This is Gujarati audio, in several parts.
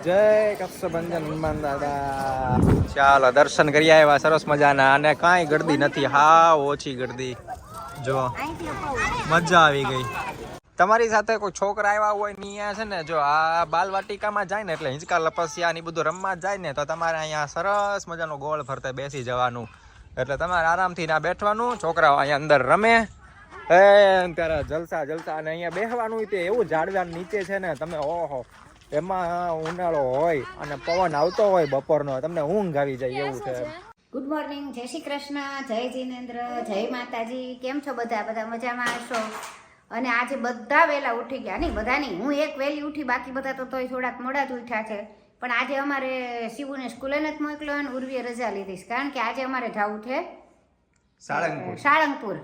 જય કક્ષભંજન હનુમાન દાદા. ચાલો દર્શન કરી આવ્યા સરસ મજાના, અને કાંઈ ગળદી નથી, હા ઓછી ગળદી. જો મજા આવી ગઈ. તમારી સાથે કોઈ છોકરા આવ્યા હોય ને અહીંયા છે ને, જો આ બાલવાટિકામાં જાય ને એટલે હિંચકા લપસ્યા ને બધું રમવા જાય ને, તો તમારે અહીંયા સરસ મજાનું ગોળ ફરતે બેસી જવાનું. એટલે તમારે આરામથી ના બેઠવાનું, છોકરાઓ અહીંયા અંદર રમે ત્યારે જલસા જલસા. અને અહીંયા બેસવાનું તે એવું ઝાડવા નીચે છે ને, તમે ઓહો, એમાં ઉનાળો હોય અને પવન આવતો હોય બપોરનો, તમને ઊંઘ આવી જાય એવું છે. ગુડ મોર્નિંગ, જય શ્રી કૃષ્ણ, જય જિનેન્દ્ર, જય માતાજી. કેમ છો બધા? બધા મજામાં હશો. અને આજે બધા વહેલા ઉઠી ગયા. નહીં બધા નહીં, હું એક વહેલી ઉઠી, બાકી બધા તો તોય થોડાક મોડા જ ઉઠ્યા છે. પણ આજે અમારે શિવુને સ્કૂલે નથી મોકલ્યો અને ઉર્વીએ રજા લીધી, કારણ કે આજે અમારે જવું છે સાળંગપુર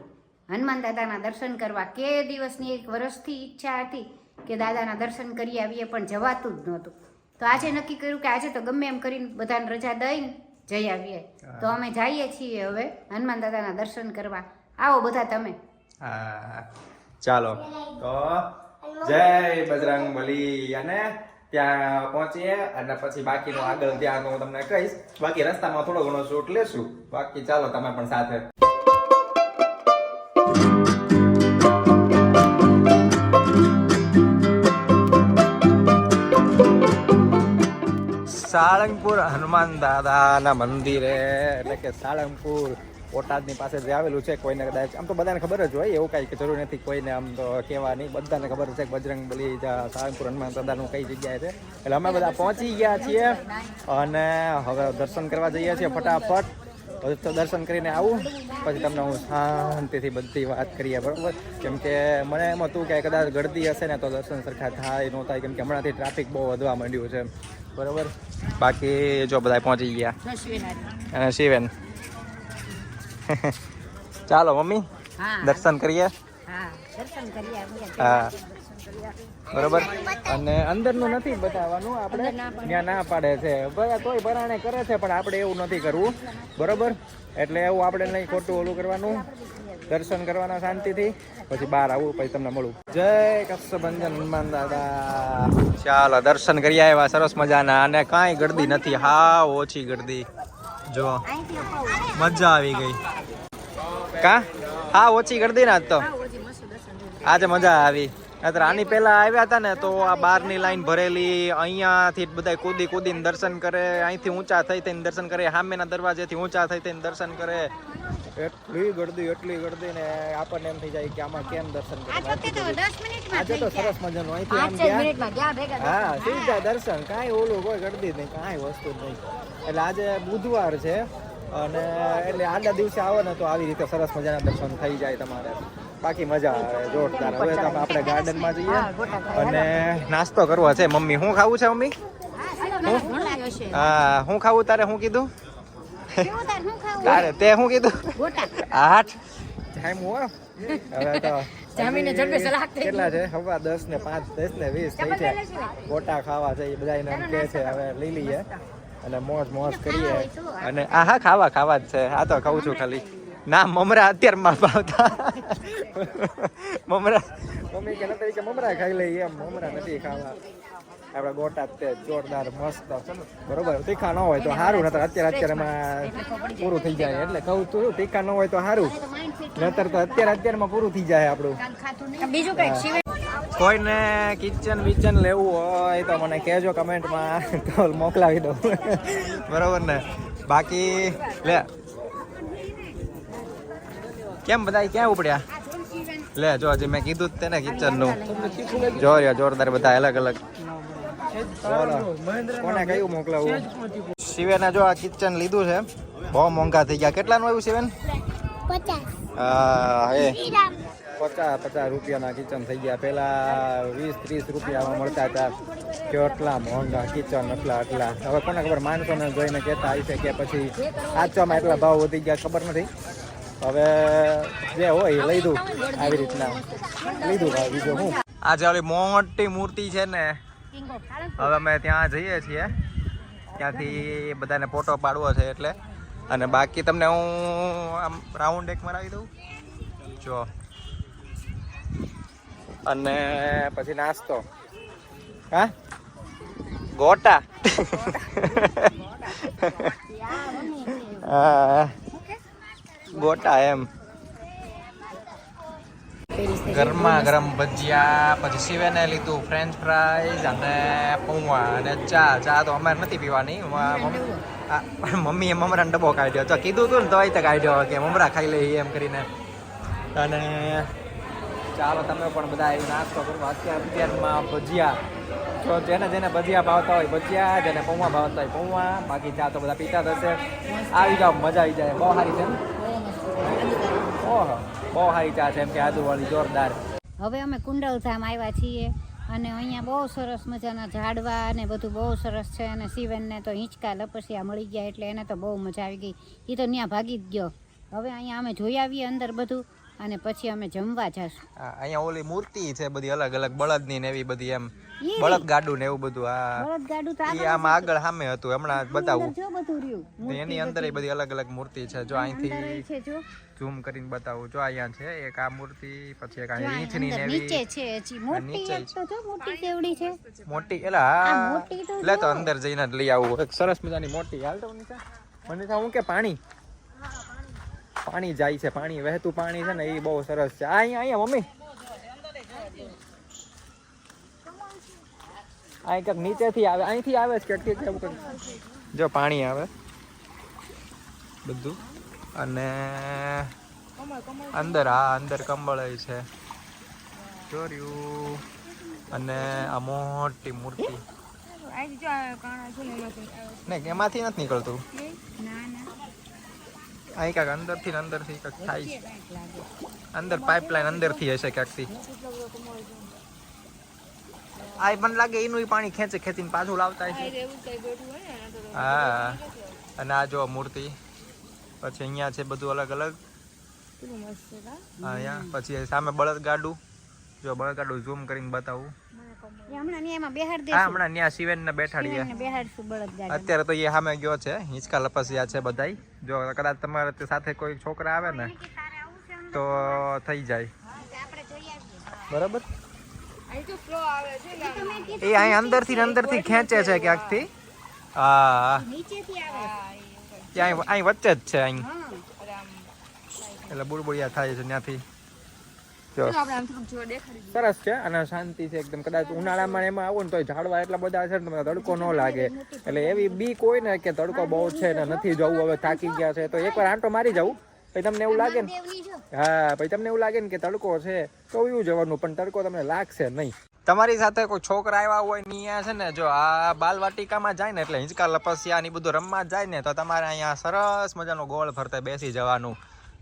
હનુમાન દાદાના દર્શન કરવા. કે દિવસની એક વર્ષથી ઈચ્છા હતી કે દાદાના દર્શન કરી આવીએ, પણ જવાતું જ નહોતું. તો આજે નક્કી કર્યું કે આજે તો ગમે એમ કરીને બધાને રજા દઈને જઈ આવીએ. તો અમે જઈએ છીએ હવે હનુમાન દાદાના દર્શન કરવા. આવો બધા તમે. હા ચાલો તો જય બજરંગ બલી. અને ત્યાં પહોંચીએ અને પછી બાકીનું આગળ ત્યાં હું તમને કહીશ. બાકી રસ્તામાં થોડો ઘણો શૂટ લેશું. બાકી ચાલો તમે પણ સાથે. સાળંગપુર હનુમાન દાદાના મંદિરે, એટલે કે સાળંગપુર બોટાદની પાસે જે આવેલું છે. કોઈને કદાચ આમ તો બધાને ખબર જ હોય, એવું કાંઈ જરૂર નથી કોઈને આમ તો કહેવાની, બધાને ખબર છે કે બજરંગ બલી સાળંગપુર હનુમાન દાદાનું કઈ જગ્યાએ છે. એટલે અમે બધા પહોંચી ગયા છીએ અને હવે દર્શન કરવા જઈએ છીએ ફટાફટ. હવે તો દર્શન કરીને આવું પછી તમને હું શાંતિથી બધી વાત કરીએ, બરાબર? કેમ કે મને એમ હતું કે કદાચ ગળદી હશે ને તો દર્શન સરખા થાય ન થાય, કેમ કે હમણાંથી ટ્રાફિક બહુ વધવા માંડ્યું છે, બરાબર? બાકી જો બધા પહોંચી ગયા અને શિવેન ચાલો મમ્મી દર્શન કરીએ. હા બરોબર. અને અંદરનું નથી બતાવવાનું, આપણે ત્યાં ના પાડે છે બધા, તોય પરાણે કરે છે, પણ આપણે એવું નથી કરવું, બરોબર? એટલે એવું આપણે નહીં ખોટું ઓલું કરવાનું, દર્શન કરવાના શાંતિથી, પછી બહાર આવું, પછી તમને મળું. જય કક્ષભંજન હનુમાન દાદા. ચાલો દર્શન કરી આવ્યા સરસ મજાના, અને કાંઈ ગળદી નથી, હા ઓછી ગળદી. જો મજા આવી ગઈ. કા હા ઓછી ગળદી ના તો આજે મજા આવી. આની પહેલા આવ્યા હતા ને તો આ બહારની લાઈન ભરેલી, અહીંયાથી બધા કૂદી કૂદીને દર્શન કરે, અહીંથી ઊંચા થઈ થઈને દર્શન કરે, સામેના દરવાજેથી ઊંચા થઈ થઈને દર્શન કરે. એટલી ગળદી ને આપણને એમ થઈ જાય કે આમાં કેમ દર્શન કરે. આજે તો સરસ મજાનું અહીંથી હા સીધા દર્શન, કાંઈ ઓલું કોઈ ગળદી નહીં, કાંઈ વસ્તુ નહીં. એટલે આજે બુધવાર છે અને એટલે આગલા દિવસે આવો ને તો આવી રીતે સરસ મજાના દર્શન થઈ જાય તમારે. બાકી મજા આવે જોરદાર. હવે તો આપણે ગાર્ડનમાં જઈએ અને નાસ્તો કરવો છે. મમ્મી શું ખાવું છે? મમ્મી હા શું ખાવું? તારે શું કીધું? તારે તે શું કીધું? 8 ટાઈમ હો. હવે તો કેટલા છે? 10 ને 5 10 ને 20 થઈ છે. ગોટા ખાવા છે એ બધા એને એમ કહે છે. હવે લઈ લઈએ અને મોજ કરીએ. અને હા ખાવા જ છે. આ તો ખાઉં છું ખાલી. ના મમરા અત્યારમાં ભાવતા. મમરા મમ્મી કે નથી કે મમરા ખાઈ લઈએ, એમ મમરા નથી ખાવા. આપણે ગોટા તે જોરદાર મસ્ત, બરોબર? તીખા ન હોય તો સારું, નતર અત્યારમાં પૂરું થઈ જાય. એટલે કહું તું તીખા ન હોય તો સારું, નતર તો અત્યારમાં પૂરું થઈ જાય આપણું. બીજું કઈ કોઈને કિચન લેવું હોય તો મને કહેજો કમેન્ટમાં, તો મોકલાવી દઉં, બરોબર ને? બાકી લે કેમ બધા ક્યાં ઉપડ્યા? લે જો હજી મેં કીધું જ તેને કિચનનું. જો જોરદાર બધા અલગ અલગ. કોને કયું મોકલાવું? શિવેને જો આ કિચન લીધું છે, બહુ મોંઘા થઈ ગયા. કેટલાનું આવ્યું શિવેન? 50. હા એ 50 રૂપિયાના કિચન થઈ ગયા. પેલા 20-30 રૂપિયામાં મળતા હતા. કેટલા મોંઘા કિચન, એટલા. હવે કોને ખબર, માણસોને જોઈને કહેતા હશે કે પછી આચામાં એટલા ભાવ વધી ગયા, ખબર નથી. હવે જે હોય લઈ દઉં, આવી રીતના લીધું. બીજું હું આજે ઓલી મોટી મૂર્તિ છે ને, હવે અમે ત્યાં જઈએ છીએ. ત્યાંથી બધાને ફોટો પાડવો છે એટલે. અને બાકી તમને હું આમ રાઉન્ડ એક મરાવી દઉં જો. અને પછી નાસ્તો. હા ગોટા હા ગોટા એમ ગરમા ગરમ ભજીયા, પછી શિવેને લીધું ફ્રેન્ચ ફ્રાઈઝ અને પૌવા અને ચા તો અમારે નથી પીવાની. મમ્મીએ મમરાનો ડબ્બો કાઢ્યો, તો કીધું તું ને તોય તો કાઢ્યો કે મમરા ખાઈ લઈએ એમ કરીને. અને ચાલો તમે પણ બધા એવું નાસ્તો કરો. અત્યારમાં ભજીયા, તો જેને ભજીયા ભાવતા હોય ભજીયા, જેને પૌવા ભાવતા હોય પૌવા, બાકી ચા તો બધા પીતા થશે. આવી જાવ, મજા આવી જાય. બહુ સારી છે ને? ઓહો, બહુ સારી ચા છે એમ કે આદુવાળી જોરદાર. હવે અમે કુંડલધામ આવ્યા છીએ અને અહીંયા બહુ સરસ મજાના ઝાડવા અને બધું બહુ સરસ છે. અને શિવનને તો હિંચકા લપસિયા મળી ગયા એટલે એને તો બહુ મજા આવી ગઈ. એ તો ત્યાં ભાગી જ ગયો. હવે અહીંયા અમે જોઈ આવીએ અંદર બધું અને પછી અમે જમવા જશું. અહીંયા ઓલી મૂર્તિ છે બધી અલગ અલગ બળદની ને એવી બધી, એમ બળદ ગાડું ને એવું બધું. બળદ ગાડું તો આમ આગળ સામે હતું, હમણાં બતાવું. જો બધું રહ્યું એની અંદર બધી અલગ અલગ મૂર્તિ છે. જો અહીંથી છે, જો ઝૂમ કરીને બતાવું. જો અહીંયા છે એક આ મૂર્તિ, પછી એક આ ઈંટની ને નીચે એવી છે. હજી મોટી એક તો જો મોટી કેવડી છે. મોટી. એલા હા, મોટી તો લે તો અંદર જઈને લઈ આવું એક સરસ મજાની મોટી. હાલ તો મનીષા હું કે પાણી જાય છે, પાણી વહેતું પાણી છે ને એ બહુ સરસ છે. અહીંયા મમ્મી આ કંઈક નીચેથી આવે, અહીંથી આવે છે કે કેવું કંઈક. જો પાણી આવે બધું. અને અંદર અંદર કંબળ છે ચોર્યું. અને આ મોટી મૂર્તિ નહીં, એમાંથી નથી નીકળતું. અહીં કાંક અંદરથી કાંક થાય છે. અંદર પાઇપલાઇન અંદરથી હશે ક્યાંકથી. આ મને લાગે એનું પાણી ખેંચીને પાછું લાવતા હશે. હા. અને આ જો મૂર્તિ, પછી અહીંયા છે બધું અલગ અલગ. અહીંયા પછી સામે બળદગાડું. જો બળદગાડું ઝૂમ કરીને બતાવું. હમણાં ત્યાં શિવેનને બેઠાડીએ. અત્યારે તો એ સામે ગયો છે, હિંચકા લપસ્યા છે બધાય. જો કદાચ તમારે સાથે કોઈ છોકરા આવે ને તો થઈ જાય. બરાબર. એ અહીં અંદરથી ખેંચે છે ક્યાંકથી. હા, ત્યાં અહીં વચ્ચે જ છે અહીં, એટલે બુડબુડિયા થાય છે ત્યાંથી. સરસ છે અને શાંતિ છે એકદમ. કદાચ ઉનાળામાં એમાં આવો ને તો ઝાડવા એટલા બધા છે ને તમને તડકો ન લાગે. એટલે એવી બીક હોય ને કે તડકો બહુ છે ને નથી જવું, હવે થાકી ગયા છે, તો એકવાર આંટો મારી જવું. પછી તમને એવું લાગે ને, હા, પછી તમને એવું લાગે ને કે તડકો છે તો એવું જવાનું, પણ તડકો તમને લાગશે નહીં. તમારી સાથે કોઈ છોકરા આવ્યા હોય ને અહીંયા છે ને, જો આ બાલવાટિકામાં જાય ને એટલે હિંચકા લપસ્યા ને બધું રમવા જાય ને, તો તમારે અહીંયા સરસ મજાનું ગોળ ફરતે બેસી જવાનું.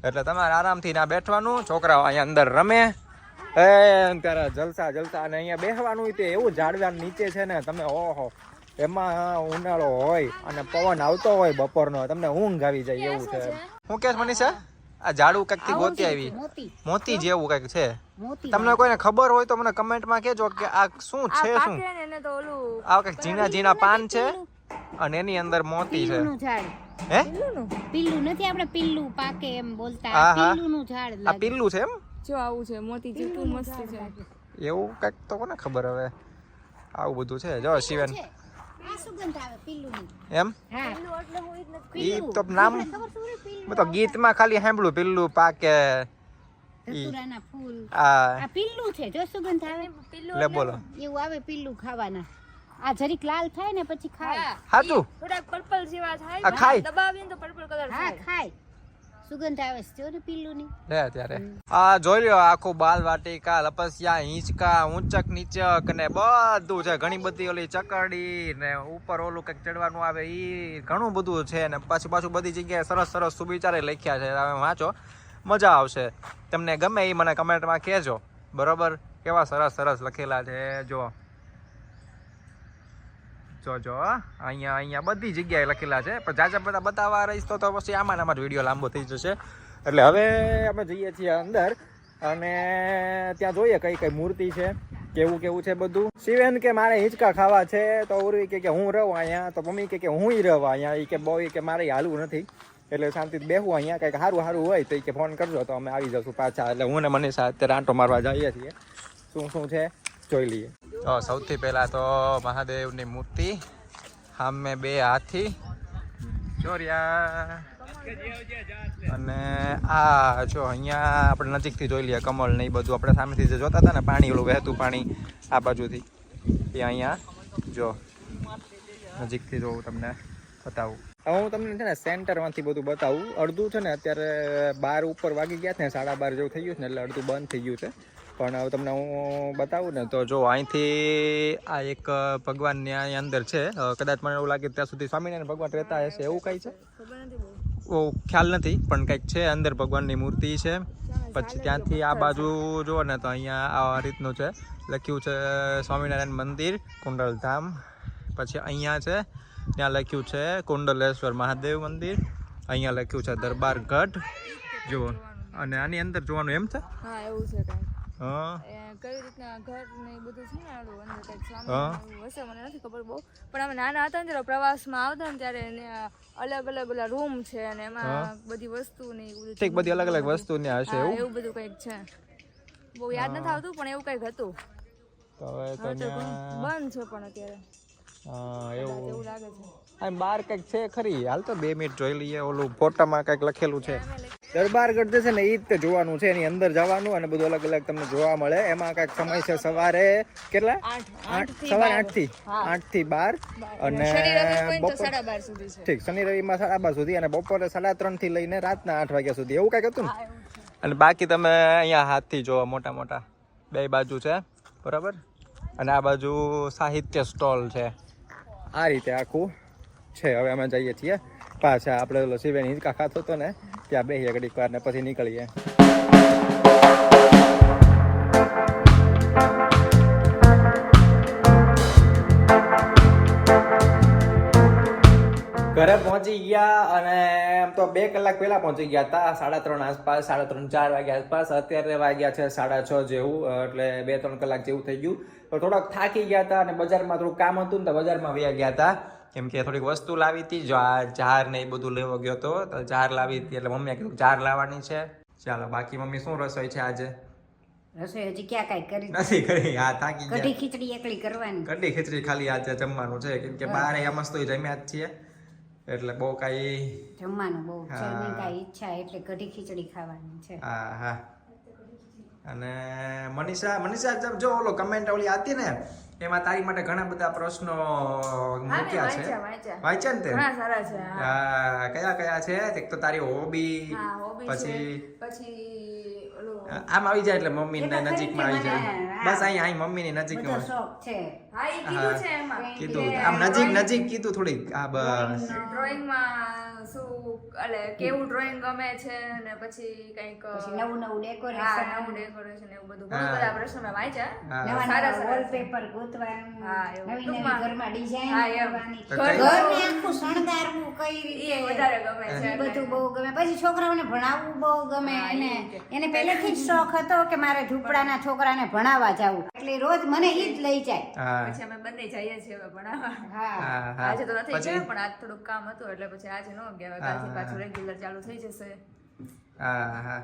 એટલે તમારે આરામથી ના બેઠવાનું, છોકરાઓ અહીંયા અંદર રમે ત્યારે જલસા. અને અહીંયા બેસવાનું તે એવું ઝાડવા નીચે છે ને, તમે ઓહો, એમાં ઉનાળો હોય અને પવન આવતો હોય બપોરનો, તમને ઊંઘ આવી જાય એવું છે. શું કે મનીષા? આ ઝાડું કંઈક થી ગોતી આવી, મોતી જેવું કંઈક છે. તમને કોઈને ખબર હોય તો મને કમેન્ટમાં કહેજો કે આ શું છે. શું આ કંઈક ઝીણા પાન છે અને એની અંદર મોતી છે. હે, પિલ્લું નથી, આપણે પિલ્લું પાકે એમ બોલતા. પિલ્લુંનું ઝાડ. આ પિલ્લું છે એમ? જો આવું છે મોતી જેવું મસ્ત છે. એવું કંઈક તો કોને ખબર હવે. આવું બધું છે. જો શિવન આ સુગંધ આવે પિલ્લુની. એમ? હા, ઈ તો નામ મેં તો ગીતમાં ખાલી સાંભળ્યું, પિલ્લું પાકે. ધતુરાના ફૂલ. આ પિલ્લું છે, જો સુગંધ આવે. લે બોલો. એવું આવે પિલ્લું ખાવાના. આ જરીક લાલ થાય ને પછી ખાય. હાચું? થોડાક પર્પલ જેવા થાય, આ ખાય? દબાવીને તો પર્પલ કલર હા, ખાય. સુગંધ આવે છે જો ને પિલ્લુની. લે ત્યારે આ જોઈ લ્યો, આખું બાલવાટિકા, લપસ્યા, હિંચકા, ઊંચક નીચક ને બધું છે. ઘણી બધી ઓલી ચકરડી ને ઉપર ઓલું કંઈક ચડવાનું આવે, ઈ ઘણું બધું છે. ને પાછું બધી જગ્યાએ સરસ સુવિચારે લખ્યા છે. તમે વાંચો, મજા આવશે. તમને ગમે એ મને કમેન્ટમાં કહેજો. બરોબર, કેવા સરસ લખેલા છે. જો અહીંયા બધી જગ્યાએ લખેલા છે. પણ જાજા બધા બતાવવા રહીશ તો પછી આમાં વિડીયો લાંબો થઈ જશે. એટલે હવે અમે જઈએ છીએ અંદર અને ત્યાં જોઈએ કઈ મૂર્તિ છે, કેવું છે બધું. શિવેન કે મારે હિંચકા ખાવા છે, તો ઉર્વી કે હું રહું અહીંયા, તો મમ્મી કે હું રહું અહીંયા. એ કે બહુ કે મારે હાલવું નથી, એટલે શાંતિથી બેહું અહીંયા. કંઈક સારું હોય તો એ કે ફોન કરજો તો અમે આવી જશું પાછા. એટલે હું ને મનીષા અત્યારે આંટો મારવા જઈએ છીએ. શું છે જોઈ લઈએ. સૌથી પહેલા તો મહાદેવની મૂર્તિ સામે 2 હાથી ચોર્યા. અને આ જો અહીંયા આપણે નજીકથી જોઈ લઈએ કમળ ને એ બધું. આપણે સામેથી જે જોતા હતા ને પાણી, ઓલું વહેતું પાણી આ બાજુથી, એ અહીંયા જો નજીકથી જોઉં તમને બતાવું. હવે હું તમને છે ને સેન્ટરમાંથી બધું બતાવું. અડધું છે ને અત્યારે 12 ઉપર વાગી ગયા છે ને, 12:30 જેવું થઈ ગયું છે ને, એટલે અડધું બંધ થઈ ગયું છે. પણ હવે તમને હું બતાવું ને તો જો અહીંથી આ એક ભગવાનની અહીં અંદર છે. કદાચ મને એવું લાગે ત્યાં સુધી સ્વામિનારાયણ ભગવાન રહેતા હશે એવું કંઈ છે, ખ્યાલ નથી, પણ કંઈક છે અંદર ભગવાનની મૂર્તિ છે. પછી ત્યાંથી આ બાજુ જુઓ ને તો અહીંયા આ રીતનું છે, લખ્યું છે સ્વામિનારાયણ મંદિર કુંડલધામ. પછી અહીંયા છે ત્યાં લખ્યું છે કુંડલેશ્વર મહાદેવ મંદિર. અહીંયા લખ્યું છે દરબાર ગઢ જુઓ. અને આની અંદર જોવાનું એમ છે. હા એવું છે કાંઈ. હા કઈ રીતના ઘર ને એ બધું છે ને આડું અંદર કંઈક સામે હશે, મને નથી ખબર બહુ. પણ અમે નાના હતા ને ત્યારે પ્રવાસમાં આવતા ને ત્યારે અલગ અલગ ઓલા રૂમ છે અને એમાં બધી વસ્તુ ને એવું બધું ઠીક, બધી અલગ અલગ વસ્તુ ને હશે એવું. એવું બધું કંઈક છે, બહુ યાદ નથી આવતું પણ એવું કંઈક હતું. તો હવે તો ત્યાં બંધ છે પણ અત્યારે એવું એવું લાગે છે. આ બહાર કંઈક છે ખરી. હાલ તો 2 મિનિટ જોઈ લઈએ. ઓલું ફોટામાં કંઈક લખેલું છે દરબારગઢ જે છે ને એ જ જોવાનું છે. એની અંદર જવાનું અને બધું અલગ અલગ તમને જોવા મળે. એમાં કંઈક સમય છે સવારે કેટલા 8 સવારે 8 થી 12 અને બપોર 12:30 સુધી છે. ઠીક, શનિ રવિમાં 12:30 સુધી અને બપોરે 3:30 થી લઈને રાતના 8 વાગ્યા સુધી એવું કંઈક હતું ને. અને બાકી તમે અહીંયા હાથથી જોવો મોટા મોટા 2 બાજુ છે બરાબર. અને આ બાજુ સાહિત્ય સ્ટોલ છે. આ રીતે આખું છે. હવે અમે જઈએ છીએ પાછા. આપણે ઓલો શિવેન હિંચકા ખાતો હતો ને ત્યાં બેસીએ ઘડીક વાર ને પછી નીકળીએ. ઘરે પહોંચી ગયા અને એમ તો 2 કલાક પહેલા પહોંચી ગયા હતા. 3:30 આસપાસ, 3:30 4 વાગ્યા આસપાસ. અત્યારે વાગ્યા છે 6:30 જેવું, એટલે 2-3 કલાક જેવું થઈ ગયું. તો થોડાક થાકી ગયા હતા અને બજારમાં થોડુંક કામ હતું ને તો બજારમાં વયા ગયા હતા. કેમ કે થોડીક વસ્તુ લાવી હતી, જો આ જાર ને એ બધું લેવા ગયો હતો તો જાર લાવી હતી. એટલે મમ્મીએ કીધું જાર લાવવાની છે. ચાલો, બાકી મમ્મી શું રસોઈ છે આજે? રસોઈ હજી ક્યાં કાંઈ કરી નથી કરી. હા, થાકી ગયા. કઢી ખીચડી એકલી કરવાની. કઢી ખીચડી ખાલી આજે જમવાનું છે. કેમ કે બારે આ મસ્ત જમ્યા જ છીએ એટલે બહુ કાંઈ જમવાનું બહુ છે નહીં, કાંઈ ઈચ્છા એટલે કઢી ખીચડી ખાવાની છે. હા હા. અને મનીષા જો ઓલો કમેન્ટ ઓલી હતી ને એમાં તારી માટે ઘણા બધા પ્રશ્નો મૂક્યા છે. વાંચ્યા ને તે? ઘણા સારા છે. હા, કયા કયા છે? એક તો તારી હોબી, પછી આમ આવી જાય એટલે મમ્મી ને નજીકમાં આવી જાય. બસ અહીં મમ્મી ની નજીક બધો શોખ છે. હા એ કીધું છે એમાં કીધું આમ નજીક કીધું થોડીક. આ બસ ડ્રોઈંગમાં શું એટલે કેવું ડ્રોઈંગ ગમે છે ને પછી કંઈક નવું ડેકોરેશન, નવું ડેકોરેશન એવું બધું ઘણા બધા પ્રશ્નો મેં વાંચ્યા. નવા સારા નવા સારા વોલપેપર ગોતવાનું, હા, એવું. નવી નવી ઘરમાં ડિઝાઇન હા, એમ. કરવાની, તો કઈ- ઘરને આખું શણગારવું કઈ એ રીતે વધારે ગમે છે. એ બધું બહુ ગમે. પછી છોકરાઓને ભણાવવું બહુ ગમે. એને પહેલેથી જ શોખ હતો કે મારે ઝૂંપડાના છોકરાને ભણાવવા જાવું, એટલે રોજ મને ઈ જ લઈ જાય. હા પછી અમે બંને જઈએ છીએ હવે ભણાવવા. હા, હા હા. આજે તો નથી પછી ગયા પણ આજ થોડુંક કામ હતું એટલે પછી આજે ન ગયા. હવે કાલથી પાછું રેગ્યુલર ચાલુ થઈ જશે. હા હા.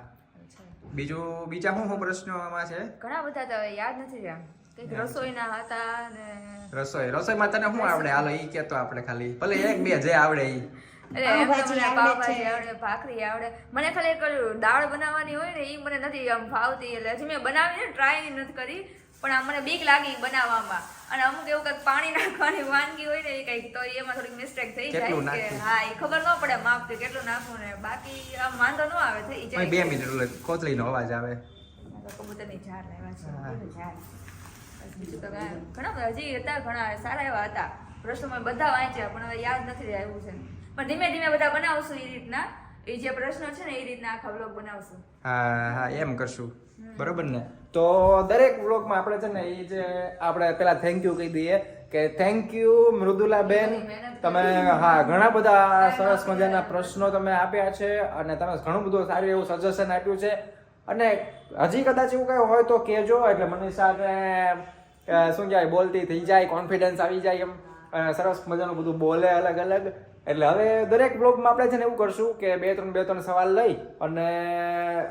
બીજા શું પ્રશ્નોમાં છે? ઘણા બધા તો હવે યાદ નથી રહ્યા. કંઈક રસોઈના હતા ને રસોઈમાં તને શું આવડે? હાલો ઈ કેતો આપણે ખાલી ભલે 1-2 જે આવડે ઈ. એટલે એમ તો મને પાવભાજી આવડે, ભાખરી આવડે. મને ખાલી એક ઓલું દાળ બનાવવાની હોય ને એ મને નથી આમ ફાવતી. એટલે હજી મેં બનાવીને ટ્રાય નથી કરી પણ આમ મને બીક લાગી બનાવવામાં. અને અમુક એવું કંઈક પાણી નાખવાની વાનગી હોય ને એ કંઈક તો એમાં થોડીક મિસ્ટેક થઈ જાય કે હા એ ખબર ન પડે માપ કે કેટલું નાખવું ને. બાકી આમ વાંધો ન આવે, થઈ જાય. 2 મિનિટ ઓલો કોથળીનો અવાજ આવે. કબૂતરની ઝાડ લાવ્યા છે. બીજું તો કાંઈ ઘણા બધા હજી હતા, ઘણા સારા એવા હતા પ્રશ્નો મેં બધા વાંચ્યા પણ હવે યાદ નથી રહ્યા એવું છે. પણ ધીમે ધીમે બધા બનાવશું એ રીતના. એ જે પ્રશ્નો છે ને એ રીતના આખા બ્લોગ બનાવશું. હા હા, એમ કરશું. બરોબર ને? તો દરેક વ્લોગમાં આપણે છે ને એ જે આપણે પેલા થેન્ક યુ કહી દઈએ કે થેન્ક યુ મૃદુલાબેન, તમે હા ઘણા બધા સરસ મજાના પ્રશ્નો તમે આપ્યા છે અને તમે ઘણું બધું સારું એવું સજેશન આપ્યું છે. અને હજી કદાચ એવું કઈ હોય તો કહેજો, એટલે મનીષાને શું કહેવાય બોલતી થઈ જાય, કોન્ફિડન્સ આવી જાય એમ. સરસ મજાનું બધું બોલે અલગ અલગ. એટલે હવે દરેક બ્લોગમાં આપણે છે ને એવું કરશું કે 2-3 સવાલ લઈ અને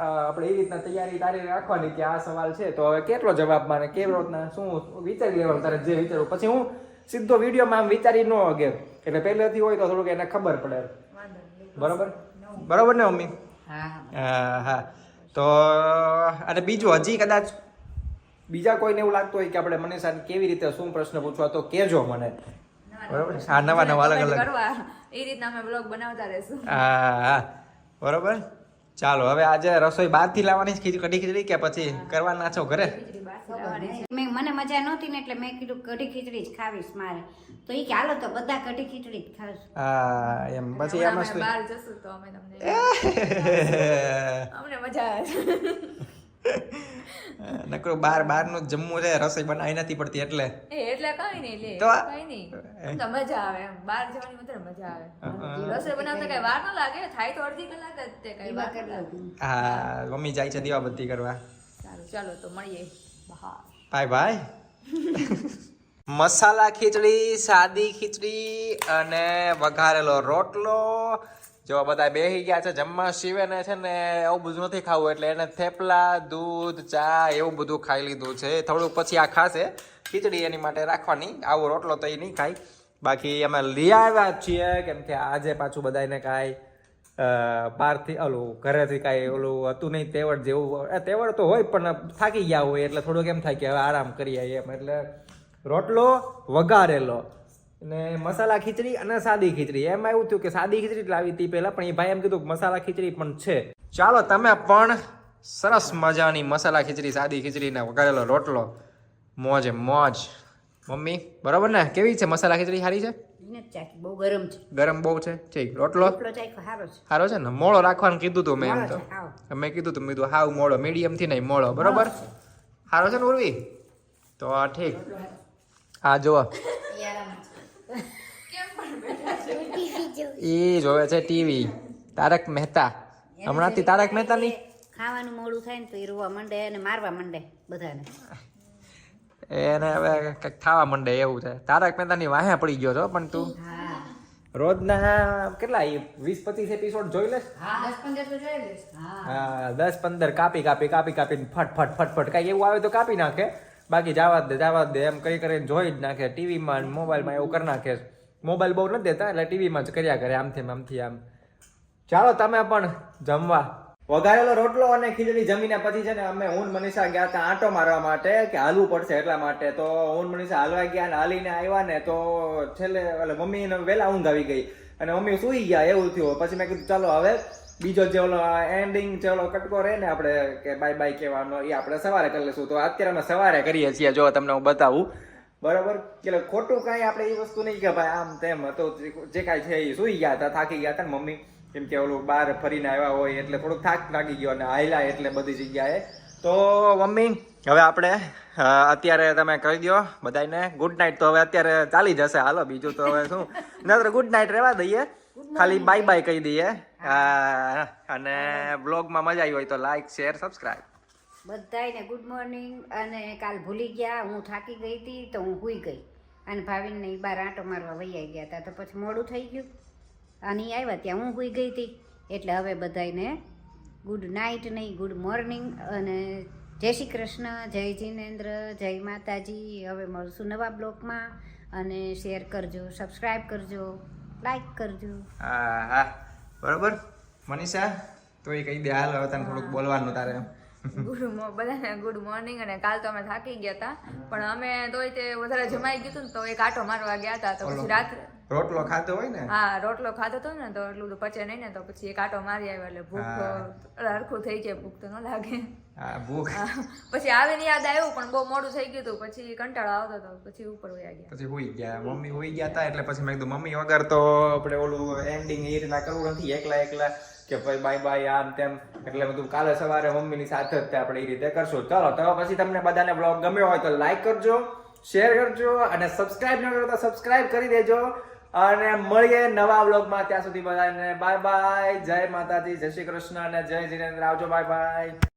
આપણે એ રીતના તૈયારી તારી રાખવાની કે આ સવાલ છે તો હવે કેટલો જવાબમાં ને કેવી રીતના શું વિચારી લેવાનું તારે જે વિચારવું. પછી હું સીધો વિડીયોમાં આમ વિચારી ન અગે એટલે પહેલેથી હોય તો થોડુંક એને ખબર પડે બરોબર બરોબર ને મમ્મી હા તો અને બીજું હજી કદાચ બીજા કોઈને એવું લાગતું હોય કે આપણે મનીષાને કેવી રીતે શું પ્રશ્ન પૂછવા તો કેજો મને બરોબર હા નવા અલગ અલગ કરવા એ રીતના અમે બ્લોગ બનાવતા રહેશું હા બરોબર ચાલો હવે આજે રસોઈ બહારથી લાવવાની કઢી ખીચડી કે પછી કરવાના છો ઘરે મને મજા નહોતી ને એટલે મેં કીધું કઢી ખીચડી જ ખાવીશ મારે તો એ કે હાલો તો બધા કઢી ખીચડી જ ખાવીશ હા એમ પછી એમ અમે બહાર જશું તો અમે તમને અમને મજા આવે નકરું બહારનું જ જમવું છે રસોઈ બનાવી નથી પડતી એટલે એટલે કઈ નહીં લે તો કઈ નહીં તો મજા આવે એમ બહાર જવાની વધારે મજા આવે રસોઈ બનાવતા કઈ વાર ન લાગે થાય તો અડધી કલાક જ તે કઈ વાર હા મમ્મી જાય છે દીવાબત્તી કરવા સારું ચાલો તો મળીએ બહાર બાય બાય મસાલા ખીચડી સાદી ખીચડી અને વઘારેલો રોટલો જો બધા બેસી ગયા છે જમવા શિવેને છે ને એવું બધું નથી ખાવું એટલે એને થેપલા દૂધ ચા એવું બધું ખાઈ લીધું છે થોડુંક પછી આ ખાશે ખીચડી એની માટે રાખવાની આવો રોટલો તો એ નહીં ખાય બાકી અમે લઈ આવ્યા છીએ કેમ કે આજે પાછું બધાને કાંઈ બહારથી ઓલું ઘરેથી કાંઈ ઓલું હતું નહીં તેવડ જેવું તેવડ તો હોય પણ થાકી ગયા હોય એટલે થોડુંક એમ થાય કે હવે આરામ કરીએ એમ એટલે રોટલો વઘારેલો ને મસાલા ખીચડી અને સાદી ખીચડી એમાં એવું થયું કે સાદી ખીચડી જ લાવી હતી પહેલા પણ એ ભાઈ એમ કીધું કે મસાલા ખીચડી પણ છે ચાલો તમે પણ સરસ મજાની મસાલા ખીચડી સાદી ખીચડી ને વઘારેલો રોટલો મોજે મોજ મમ્મી બરોબર ને કેવી છે મસાલા ખીચડી સારી છે બહુ ગરમ છે ગરમ બહુ છે ઠીક રોટલો સારો છે ને મોળો રાખવાનું કીધું તું મેં એમ તો મેં કીધું તું કીધું હાવ મોળો મીડિયમ થી નહીં મોળો બરોબર સારો છે ને ઉર્વી તો ઠીક હા જુઓ એ જોવે છે ટીવી તારક મહેતા હમણાંથી તારક મહેતા ની ખાવાનું મોડું થાય ને તો એ રોવા માંડે અને મારવા માંડે બધાને એને હવે કંઈક થવા માંડે એવું છે તારક મહેતા ની વાહે પડી ગયો છો પણ તું રોજના કેટલા 20-25 એપિસોડ જોઈ લેશ હા 10-15 તો જોઈ લઈશ હા 10-15 કાપીને ફટ કાંઈ એવું આવે તો કાપી નાખે બાકી જવા દે એમ કરીને જોઈ જ નાખે ટીવીમાં મોબાઈલમાં એવું કરી નાખે મોબાઈલ બહુ નથી દેતા એટલે ટીવીમાં જ કર્યા કરે આમથી આમ ચાલો તમે પણ જમવા વઘારેલો રોટલો અને ખીચડી જમીને પછી છે ને અમે હું મનીષા ગયા હતા આંટો મારવા માટે કે હાલવું પડશે એટલા માટે તો હું મનીષા હાલવા ગયા ને હાલીને આવ્યા ને તો છેલ્લે એટલે મમ્મીને વહેલા ઊંઘ આવી ગઈ અને મમ્મી સૂઈ ગયા એવું થયું પછી મેં કીધું ચાલો હવે બીજો જે ઓલો એન્ડિંગ જે ઓલો કટકો રહે ને આપણે કે બાય બાય કહેવાનો એ આપણે સવારે કરી લઈશું તો અત્યારે અમે સવારે કરીએ છીએ જો તમને હું બતાવું બરાબર એટલે ખોટું કાંઈ આપણે એ વસ્તુ નહીં કે ભાઈ આમ તેમ તો જે કાંઈ છે એ સૂઈ ગયા હતા થાકી ગયા હતા ને મમ્મી કેમ કે ઓલું બહાર ફરીને આવ્યા હોય એટલે થોડુંક થાક લાગી ગયો અને હાયલા એટલે બધી જગ્યાએ તો મમ્મી હવે આપણે અત્યારે તમે કહી દો બધાને ગુડ નાઇટ તો હવે અત્યારે ચાલી જશે હાલો બીજું તો હવે શું નત્ર ગુડ નાઇટ રહેવા દઈએ ખાલી બાય બાય કહી દઈએ અને બ્લોગમાં મજા આવી હોય તો લાઈક શેર સબસ્ક્રાઇબ બધાને ગુડ મોર્નિંગ અને કાલ ભૂલી ગયા હું થાકી ગઈ હતી તો હું સૂઈ ગઈ અને ભાવિનને ઈ બાર આંટો મારવા વૈયા ગયા હતા તો પછી મોડું થઈ ગયું અને ઈ આવ્યા ત્યાં હું સૂઈ ગઈ હતી એટલે હવે બધાને ગુડ નાઇટ નહીં ગુડ મોર્નિંગ અને જય શ્રી કૃષ્ણ જય જીનેન્દ્ર જય માતાજી હવે મળશું નવા બ્લોગમાં અને શેર કરજો સબસ્ક્રાઈબ કરજો લાઈક કરજો હા બરોબર મનીષા તો એ કહી દે હાલ હવે તને થોડુંક બોલવાનું તારે બધાને ગુડ મોર્નિંગ અને કાલ તો અમે થાકી ગયા હતા પણ અમે તોય તે વધારે જમાઈ ગયું હતું ને તો એક આંટો મારવા ગયા હતા તો પછી રાત્રે રોટલો ખાધો હોય ને હા રોટલો ખાધો હતો ને તો એટલું તો પચે નહીં ને તો પછી એક આંટો મારી આવ્યો એટલે ભૂખ હરખું થઈ જાય ભૂખ તો ન લાગે હા ભૂખ પછી આવીને યાદ આવ્યું પણ બહુ મોડું થઈ ગયું હતું પછી કંટાળો આવતો હતો પછી ઉપર વયા ગયા પછી હુઈ ગયા મમ્મી હુઈ ગયા હતા એટલે પછી મેં કીધું મમ્મી વગર તો આપણે ઓલું એન્ડિંગ એ રીતના કરવું નથી એકલા કે ભાઈ બાય બાય આમ તેમ એટલે બધું કાલે સવારે મમ્મીની સાથે જ આપણે એ રીતે કરશું ચલો તો પછી તમને બધાને બ્લોગ ગમ્યો હોય તો લાઈક કરજો શેર કરજો અને સબસ્ક્રાઇબ ન કરો તો સબસ્ક્રાઇબ કરી દેજો અને મળીએ નવા બ્લોગમાં ત્યાં સુધી બધાને બાય બાય જય માતાજી જય શ્રી કૃષ્ણ અને જય જીનેન્દ્ર આવજો બાય બાય